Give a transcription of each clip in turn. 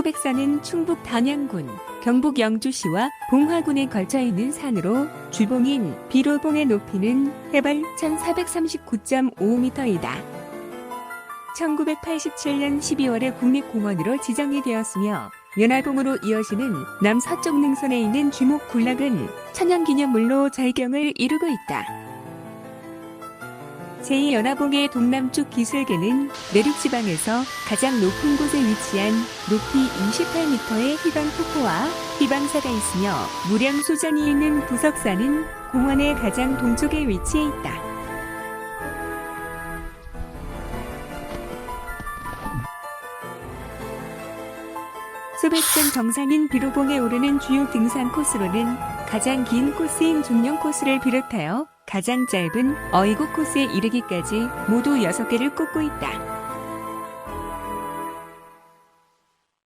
소백산은 충북 단양군, 경북 영주시와 봉화군에 걸쳐 있는 산으로 주봉인 비로봉의 높이는 해발 1439.5m이다. 1987년 12월에 국립공원으로 지정이 되었으며 연화봉으로 이어지는 남서쪽 능선에 있는 주목 군락은 천연기념물로 절경을 이루고 있다. 제2연화봉의 동남쪽 기슭에는 내륙지방에서 가장 높은 곳에 위치한 높이 28m의 희방폭포와 희방사가 있으며 무량소전이 있는 부석산은 공원의 가장 동쪽에 위치해 있다. 소백산 정상인 비로봉에 오르는 주요 등산 코스로는 가장 긴 코스인 중령 코스를 비롯하여 가장 짧은 어이구 코스에 이르기까지 모두 6개를 꽂고 있다.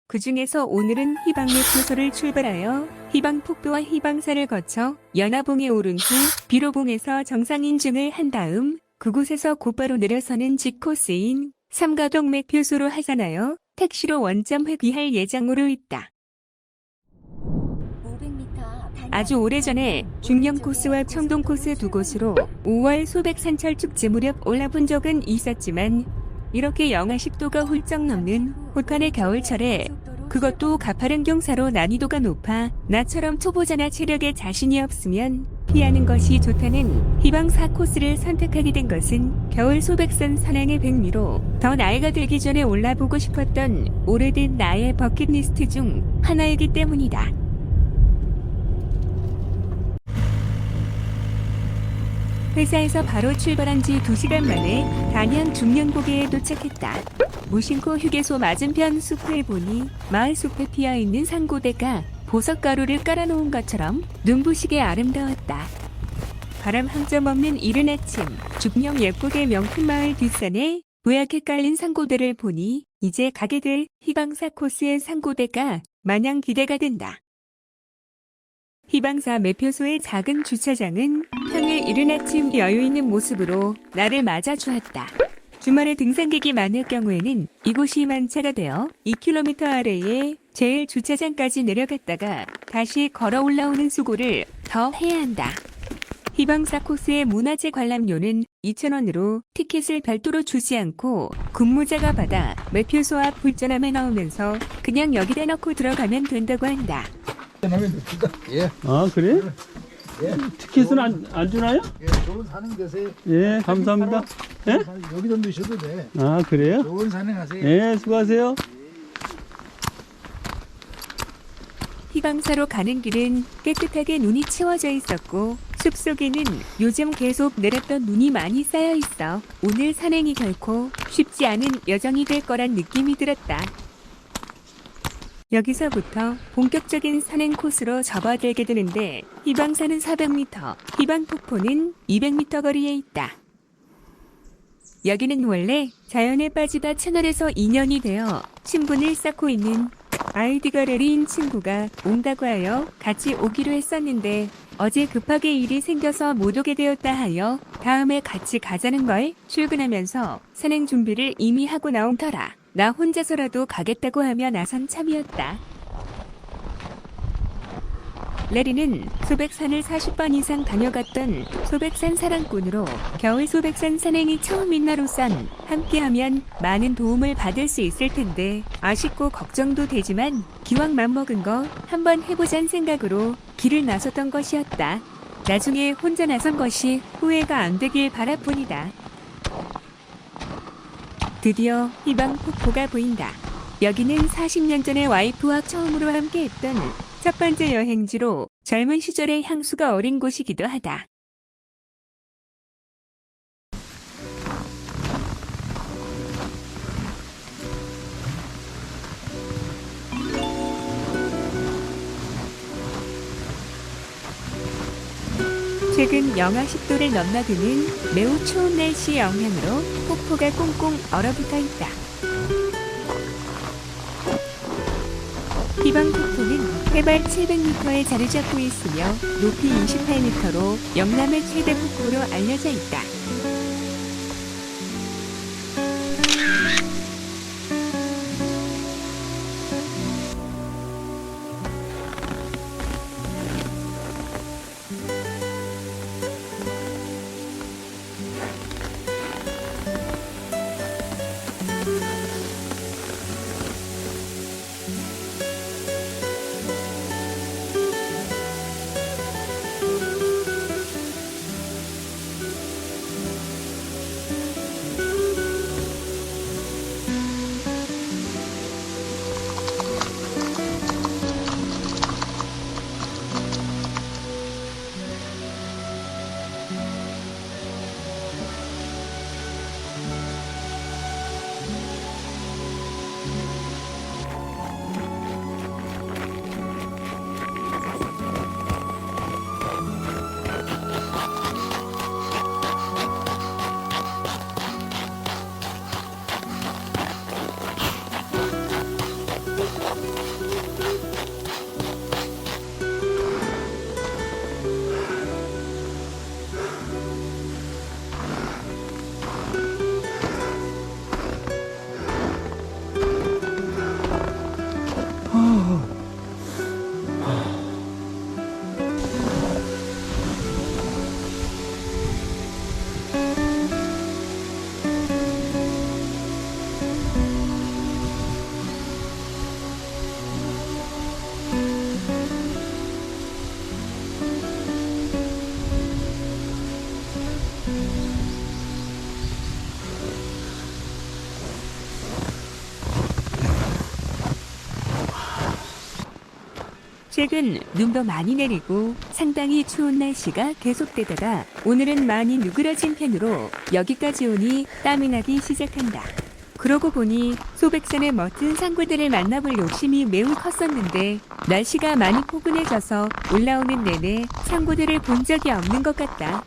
그 중에서 오늘은 희방매표소를 출발하여 희방폭포와 희방사를 거쳐 연화봉에 오른 후 비로봉에서 정상인증을 한 다음 그곳에서 곧바로 내려서는 직코스인 삼가동 매표소로 하산하여 택시로 원점 회귀할 예정으로 있다. 아주 오래전에 중령 코스와 청동 코스 두 곳으로 5월 소백산철 축제 무렵 올라본 적은 있었지만 이렇게 영하 10도가 훌쩍 넘는 혹한의 겨울철에 그것도 가파른 경사로 난이도가 높아 나처럼 초보자나 체력에 자신이 없으면 피하는 것이 좋다는 희방사 코스를 선택하게 된 것은 겨울 소백산 산행의 백미로 더 나이가 들기 전에 올라보고 싶었던 오래된 나의 버킷리스트 중 하나이기 때문이다. 회사에서 바로 출발한 지 2시간 만에 단양 중령고개에 도착했다. 무심코 휴게소 맞은편 숲을 보니 마을 숲에 피어있는 산고대가 보석가루를 깔아놓은 것처럼 눈부시게 아름다웠다. 바람 한 점 없는 이른 아침, 중령 예쁘게 명품 마을 뒷산에 뽀얗게 깔린 산고대를 보니 이제 가게 될 희방사 코스의 산고대가 마냥 기대가 된다. 희방사 매표소의 작은 주차장은 평일 이른 아침 여유있는 모습으로 나를 맞아주었다. 주말에 등산객이 많을 경우에는 이곳이 만차가 되어 2km 아래에 제일 주차장까지 내려갔다가 다시 걸어 올라오는 수고를 더 해야 한다. 희방사 코스의 문화재 관람료는 2,000원으로 티켓을 별도로 주지 않고 근무자가 받아 매표소 앞 불전함에 넣으면서 그냥 여기다 넣고 들어가면 된다고 한다. 예. 아, 그래? 예. 티켓은 안 주나요? 예, 좋은 산행 되세요. 예, 감사합니다. 예? 여기다 넣으셔도 돼. 아, 그래요? 좋은 산행하세요. 예, 수고하세요. 희방사로 가는 길은 깨끗하게 눈이 채워져 있었고 숲속에는 요즘 계속 내렸던 눈이 많이 쌓여 있어 오늘 산행이 결코 쉽지 않은 여정이 될 거란 느낌이 들었다. 여기서부터 본격적인 산행 코스로 접어들게 되는데 희방산은 400m, 희방폭포는 200m 거리에 있다. 여기는 원래 자연에 빠지다 채널에서 인연이 되어 친분을 쌓고 있는 아이디가 레리인 친구가 온다고 하여 같이 오기로 했었는데 어제 급하게 일이 생겨서 못 오게 되었다 하여 다음에 같이 가자는 걸 출근하면서 산행 준비를 이미 하고 나온 터라 나 혼자서라도 가겠다고 하며 나선 참이었다. 레리는 소백산을 40번 이상 다녀갔던 소백산 사랑꾼으로 겨울 소백산 산행이 처음인 나로선 함께하면 많은 도움을 받을 수 있을 텐데 아쉽고 걱정도 되지만 기왕 맘먹은 거 한번 해보자는 생각으로 길을 나섰던 것이었다. 나중에 혼자 나선 것이 후회가 안 되길 바랄 뿐이다. 드디어 희방폭포가 보인다. 여기는 40년 전에 와이프와 처음으로 함께했던 첫 번째 여행지로 젊은 시절의 향수가 어린 곳이기도 하다. 최근 영하 10도를 넘나드는 매우 추운 날씨의 영향으로 폭포가 꽁꽁 얼어붙어 있다. 희방폭포는 해발 700m에 자리 잡고 있으며 높이 28m로 영남의 최대 폭포로 알려져 있다. 최근 눈도 많이 내리고 상당히 추운 날씨가 계속되다가 오늘은 많이 누그러진 편으로 여기까지 오니 땀이 나기 시작한다. 그러고 보니 소백산의 멋진 상구들을 만나볼 욕심이 매우 컸었는데 날씨가 많이 포근해져서 올라오는 내내 상구들을 본 적이 없는 것 같다.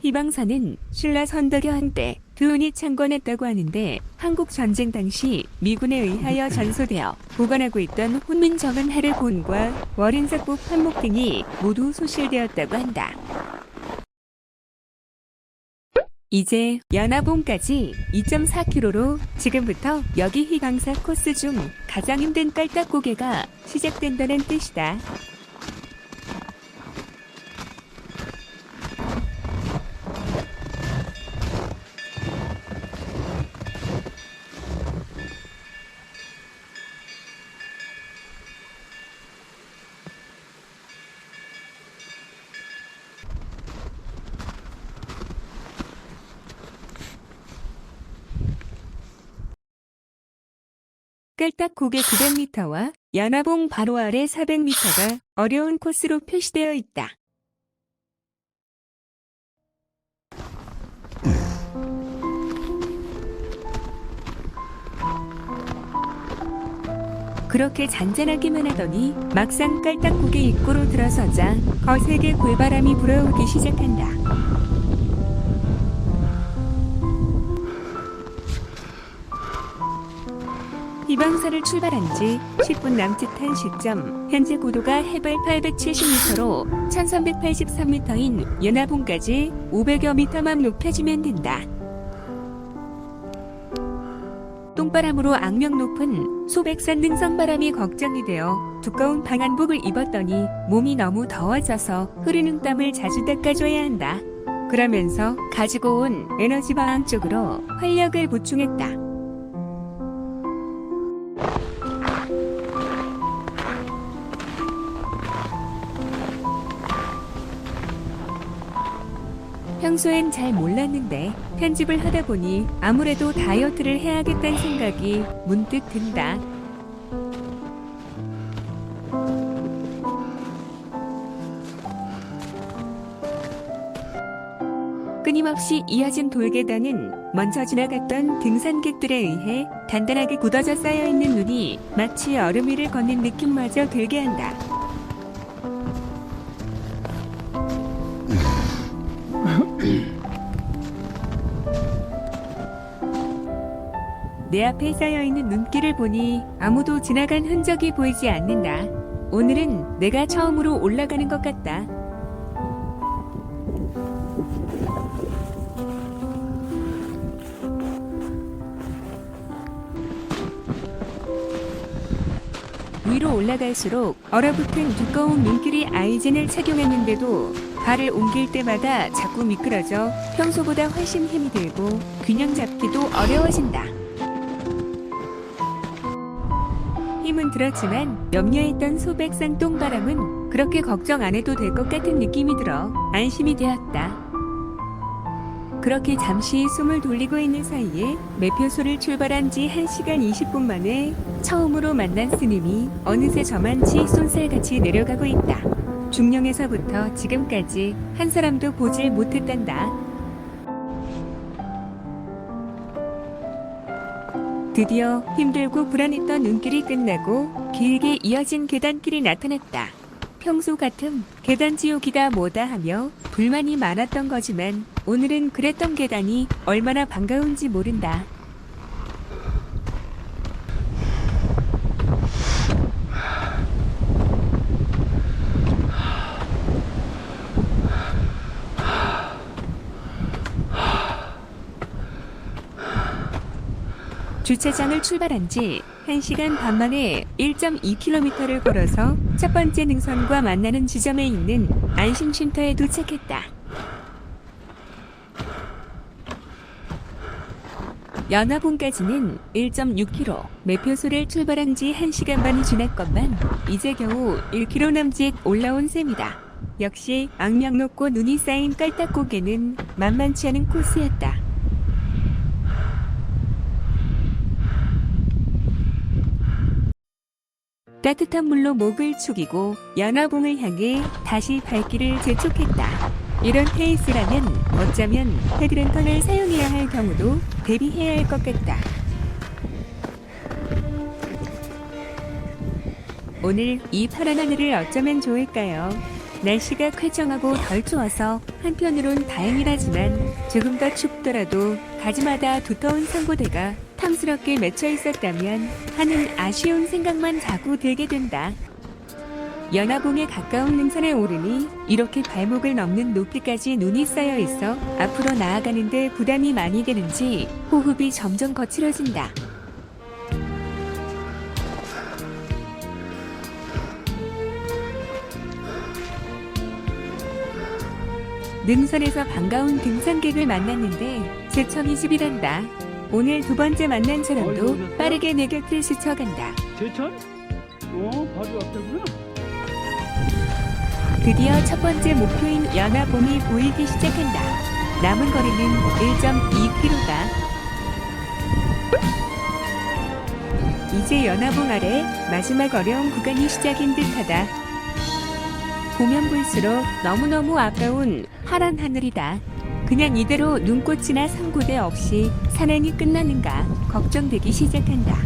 희방산은 신라 선덕여 한때 드운이 창건했다고 하는데 한국 전쟁 당시 미군에 의하여 전소되어 보관하고 있던 훈민정음하를 본과 월인삭국 판목 등이 모두 소실되었다고 한다. 이제 연화봉까지 2.4km로 지금부터 여기 희강사 코스 중 가장 힘든 깔딱고개가 시작된다는 뜻이다. 깔딱고개 900m와 연화봉 바로 아래 400m가 어려운 코스로 표시되어 있다. 그렇게 잔잔하기만 하더니 막상 깔딱고개 입구로 들어서자 거세게 골바람이 불어오기 시작한다. 희방사를 출발한 지 10분 남짓한 시점, 현재 고도가 해발 870m로 1383m인 연화봉까지 500여 미터만 높여주면 된다. 똥바람으로 악명 높은 소백산 능선바람이 걱정이 되어 두꺼운 방한복을 입었더니 몸이 너무 더워져서 흐르는 땀을 자주 닦아줘야 한다. 그러면서 가지고 온 에너지 방황 쪽으로 활력을 보충했다. 평소엔 잘 몰랐는데 편집을 하다 보니 아무래도 다이어트를 해야겠다는 생각이 문득 든다. 끊임없이 이어진 돌계단은 먼저 지나갔던 등산객들에 의해 단단하게 굳어져 쌓여있는 눈이 마치 얼음 위를 걷는 느낌마저 들게 한다. 내 앞에 쌓여있는 눈길을 보니 아무도 지나간 흔적이 보이지 않는다. 오늘은 내가 처음으로 올라가는 것 같다. 위로 올라갈수록 얼어붙은 두꺼운 눈길이 아이젠을 착용했는데도 발을 옮길 때마다 자꾸 미끄러져 평소보다 훨씬 힘이 들고 균형 잡기도 어려워진다. 힘은 들었지만 염려했던 소백산 똥바람은 그렇게 걱정 안 해도 될 것 같은 느낌이 들어 안심이 되었다. 그렇게 잠시 숨을 돌리고 있는 사이에 매표소를 출발한 지 1시간 20분 만에 처음으로 만난 스님이 어느새 저만치 쏜살같이 내려가고 있다. 중령에서부터 지금까지 한 사람도 보질 못했단다. 드디어 힘들고 불안했던 눈길이 끝나고 길게 이어진 계단길이 나타났다. 평소 같음 계단 지옥이다 뭐다 하며 불만이 많았던 거지만 오늘은 그랬던 계단이 얼마나 반가운지 모른다. 주차장을 출발한 지 1시간 반 만에 1.2km를 걸어서 첫 번째 능선과 만나는 지점에 있는 안심쉼터에 도착했다. 연화봉까지는 1.6km, 매표소를 출발한 지 1시간 반이 지났건만 이제 겨우 1km 남짓 올라온 셈이다. 역시 악명 높고 눈이 쌓인 깔딱고개는 만만치 않은 코스였다. 따뜻한 물로 목을 축이고 연화봉을 향해 다시 발길을 재촉했다. 이런 페이스라면 어쩌면 헤드랜턴을 사용해야 할 경우도 대비해야 할 것 같다. 오늘 이 파란 하늘을 어쩌면 좋을까요? 날씨가 쾌정하고 덜 추워서 한편으론 다행이라지만 조금 더 춥더라도 가지마다 두터운 상고대가 탐스럽게 맺혀 있었다면 하는 아쉬운 생각만 자꾸 들게 된다. 연화봉에 가까운 능선에 오르니 이렇게 발목을 넘는 높이까지 눈이 쌓여 있어 앞으로 나아가는데 부담이 많이 되는지 호흡이 점점 거칠어진다. 능선에서 반가운 등산객을 만났는데 제천이 집이란다. 오늘 두 번째 만난 사람도 빠르게 내 곁을 스쳐간다. 제천? 바로 앞에구나. 드디어 첫 번째 목표인 연화봉이 보이기 시작한다. 남은 거리는 1.2km다. 이제 연화봉 아래 마지막 어려운 구간이 시작인 듯하다. 보면 볼수록 너무너무 아까운 파란 하늘이다. 그냥 이대로 눈꽃이나 상고대 없이 산행이 끝나는가 걱정되기 시작한다.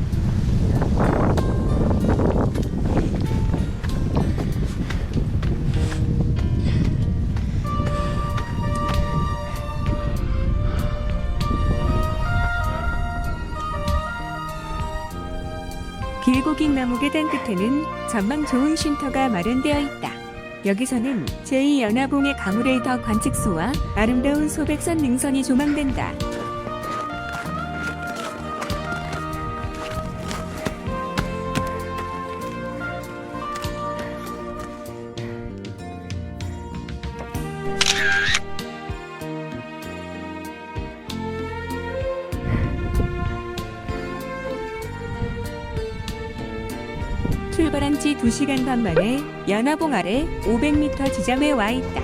길고 긴 나무 계단 끝에는 전망 좋은 쉼터가 마련되어 있다. 여기서는 제2연화봉의 가물레이더 관측소와 아름다운 소백산 능선이 조망된다. 출발한 지 2시간 반 만에 연화봉 아래 500m 지점에 와 있다.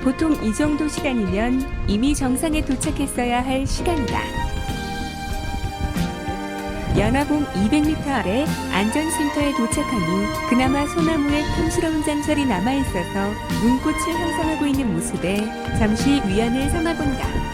보통 이 정도 시간이면 이미 정상에 도착했어야 할 시간이다. 연화봉 200m 아래 안전센터에 도착하니 그나마 소나무에 탐스러운 장설이 남아있어서 눈꽃을 형성하고 있는 모습에 잠시 위안을 삼아본다.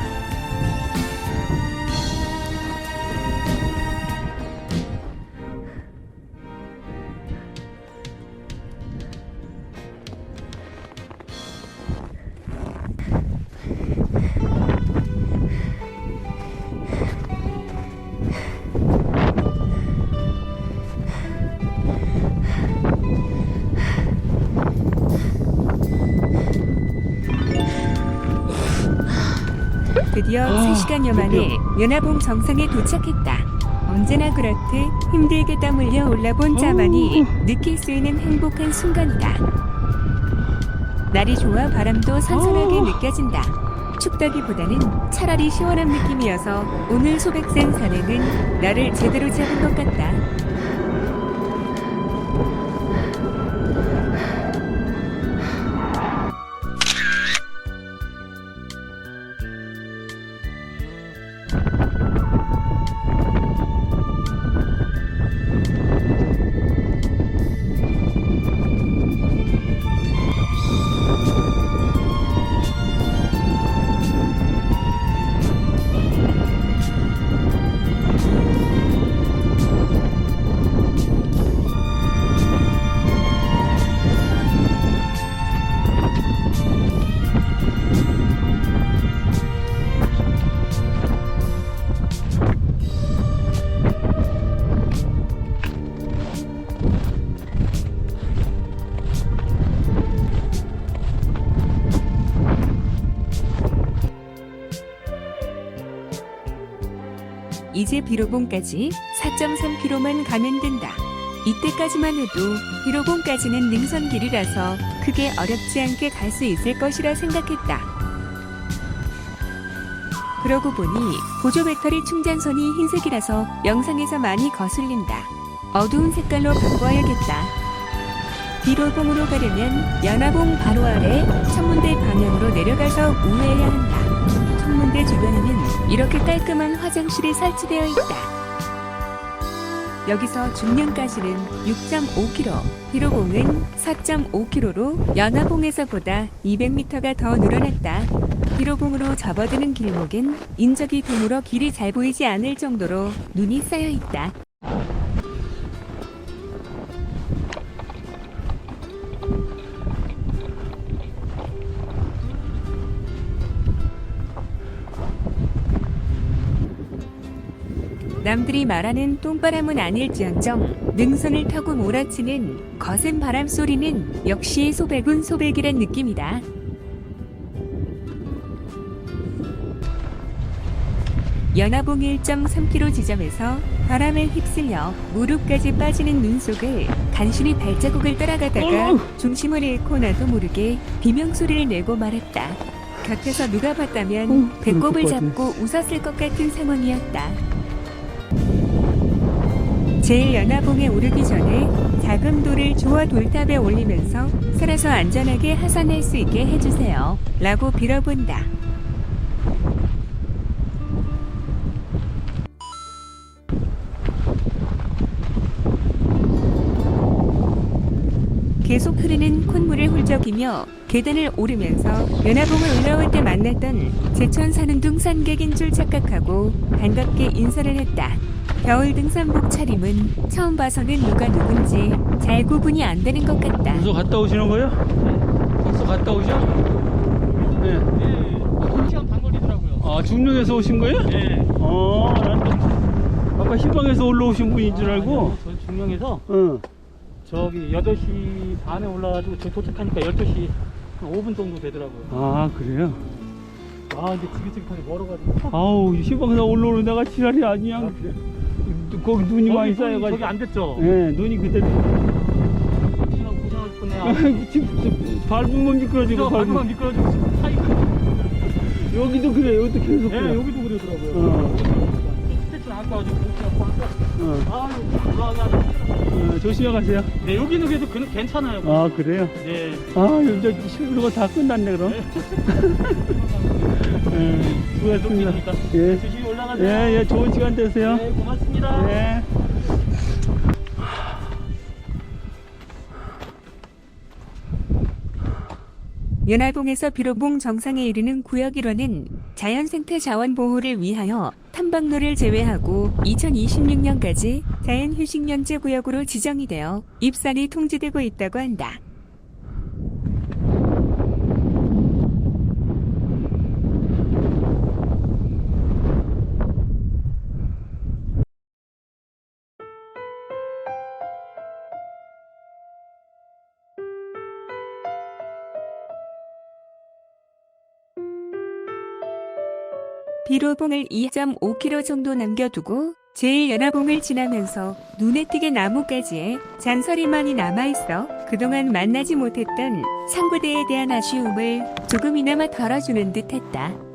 드디어 3시간여 만에 연화봉 정상에 도착했다. 언제나 그렇듯 힘들게 땀 흘려 올라본 자만이 느낄 수 있는 행복한 순간이다. 날이 좋아 바람도 선선하게 느껴진다. 춥다기보다는 차라리 시원한 느낌이어서 오늘 소백산 산행은 나를 제대로 잡은 것 같다. 이제 비로봉까지 4.3km만 가면 된다. 이때까지만 해도 비로봉까지는 능선길이라서 크게 어렵지 않게 갈 수 있을 것이라 생각했다. 그러고 보니 보조 배터리 충전선이 흰색이라서 영상에서 많이 거슬린다. 어두운 색깔로 바꿔야겠다. 비로봉으로 가려면 연화봉 바로 아래 천문대 방향으로 내려가서 우회해야 한다. 천문대 주변에는 이렇게 깔끔한 화장실이 설치되어 있다. 여기서 중령까지는 6.5km, 비로봉은 4.5km로 연화봉에서보다 200m가 더 늘어났다. 비로봉으로 접어드는 길목엔 인적이 드물어 길이 잘 보이지 않을 정도로 눈이 쌓여 있다. 남들이 말하는 똥바람은 아닐지언정 능선을 타고 몰아치는 거센 바람 소리는 역시 소백은 소백이란 느낌이다. 연화봉 1.3km 지점에서 바람에 휩쓸려 무릎까지 빠지는 눈 속을 간신히 발자국을 따라가다가 중심을 잃고 나도 모르게 비명소리를 내고 말았다. 곁에서 누가 봤다면 배꼽을 잡고 웃었을 것 같은 상황이었다. 제1연화봉에 오르기 전에 작은 돌을 주워 돌탑에 올리면서 살아서 안전하게 하산할 수 있게 해주세요 라고 빌어본다. 계속 흐르는 콧물을 훌쩍이며 계단을 오르면서 연화봉을 올라올 때 만났던 제천 사는 등산객인 줄 착각하고 반갑게 인사를 했다. 겨울 등산복 차림은 처음 봐서는 누가 누군지 잘 구분이 안 되는 것 같다. 벌써 갔다 오시는 거예요? 벌써 갔다 오셔? 네. 네, 1시간 반 걸리더라고요. 아, 중릉에서 오신 거예요? 네. 난 아까 희방에서 올라오신 분인 줄 알고. 저 중명에서 응. 저기 8시 반에 올라가지고 저 도착하니까 12시 한 5분 정도 되더라고요. 아, 그래요? 아, 근데 지긋지긋하게 멀어가지고. 아우, 희방에서 올라오는 데가 지랄이 아니야. 아, 그래? 거기 눈이 많이 저기 쌓여가지고. 안 됐죠? 네, 눈이 그대로. 고생할 뻔해. 지금 밟으면 미끄러지고. 저 발만 미끄러지고 지금 사이가. 여기도 그래, 여기도 계속 네, 그래. 여기도 그러더라고요. 스태츠는 아까 가지고 못하고 아유, 올라가야 조심히 가세요. 네, 여기는 그래도 괜찮아요. 아, 그래요? 네. 아, 이제 실수가 다 끝났네, 그럼. 수고하셨습니다. 예. 조심히 올라가세요. 예, 예, 좋은 시간 되세요. 네, 고맙습니다. 예. 연화봉에서 비로봉 정상에 이르는 구역 1호는 자연생태 자원 보호를 위하여 탐방로를 제외하고 2026년까지 자연휴식면제 구역으로 지정이 되어 입산이 통지되고 있다고 한다. 비로봉을 2.5km 정도 남겨두고 제1연화봉을 지나면서 눈에 띄게 나뭇가지에 잔소리만이 남아있어 그동안 만나지 못했던 상구대에 대한 아쉬움을 조금이나마 덜어주는 듯했다.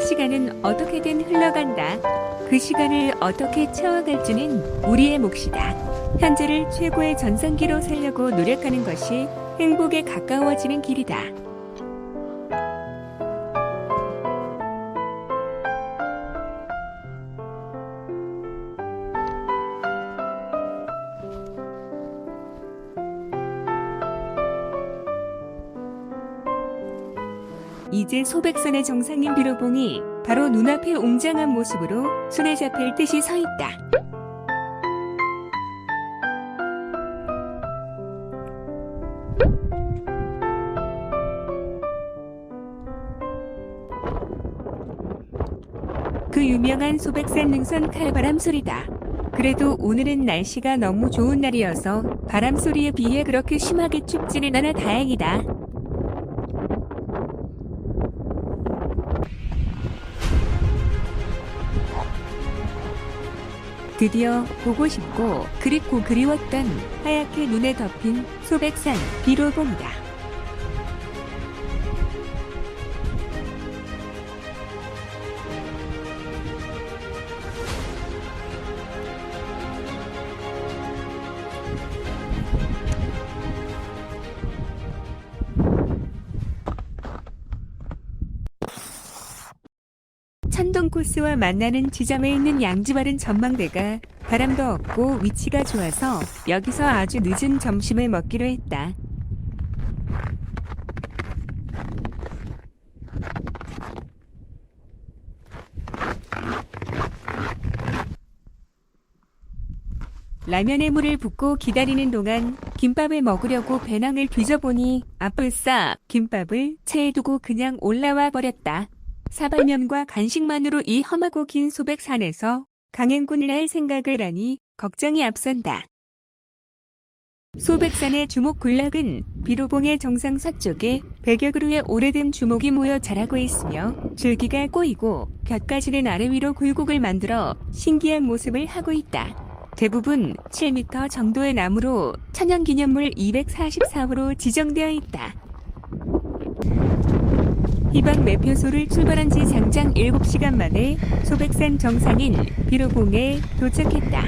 시간은 어떻게든 흘러간다. 그 시간을 어떻게 채워갈지는 우리의 몫이다. 현재를 최고의 전성기로 살려고 노력하는 것이 행복에 가까워지는 길이다. 이제 소백산의 정상인 비로봉이 바로 눈앞에 웅장한 모습으로 손에 잡힐 듯이 서 있다. 그 유명한 소백산 능선 칼바람 소리다. 그래도 오늘은 날씨가 너무 좋은 날이어서 바람 소리에 비해 그렇게 심하게 춥지는 않아 다행이다. 드디어 보고 싶고 그립고 그리웠던 하얗게 눈에 덮인 소백산 비로봉이다. 천동 코스와 만나는 지점에 있는 양지바른 전망대가 바람도 없고 위치가 좋아서 여기서 아주 늦은 점심을 먹기로 했다. 라면에 물을 붓고 기다리는 동안 김밥을 먹으려고 배낭을 뒤져보니 아뿔싸 김밥을 체에 두고 그냥 올라와 버렸다. 사발면과 간식만으로 이 험하고 긴 소백산에서 강행군을 할 생각을 하니 걱정이 앞선다. 소백산의 주목군락은 비로봉의 정상 서쪽에 100여 그루의 오래된 주목이 모여 자라고 있으며 줄기가 꼬이고 곁가지는 아래 위로 굴곡을 만들어 신기한 모습을 하고 있다. 대부분 7m 정도의 나무로 천연기념물 244호로 지정되어 있다. 희박 매표소를 출발한 지 장장 7시간 만에 소백산 정상인 비로봉에 도착했다.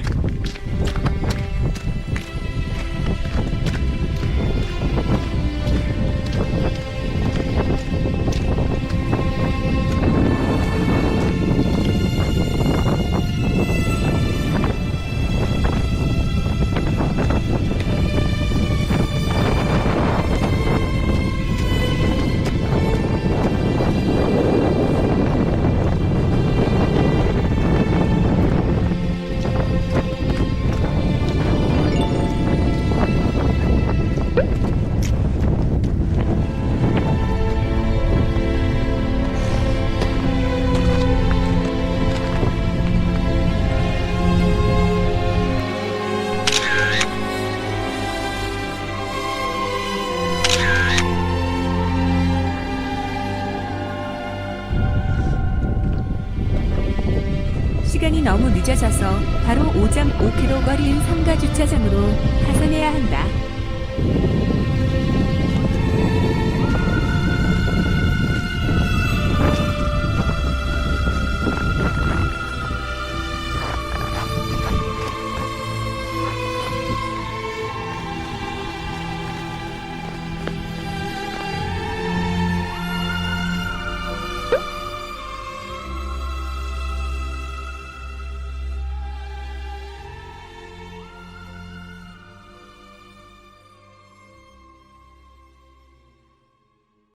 시간이 너무 늦어져서 바로 5.5km 거리인 상가 주차장으로 하산해야 한다.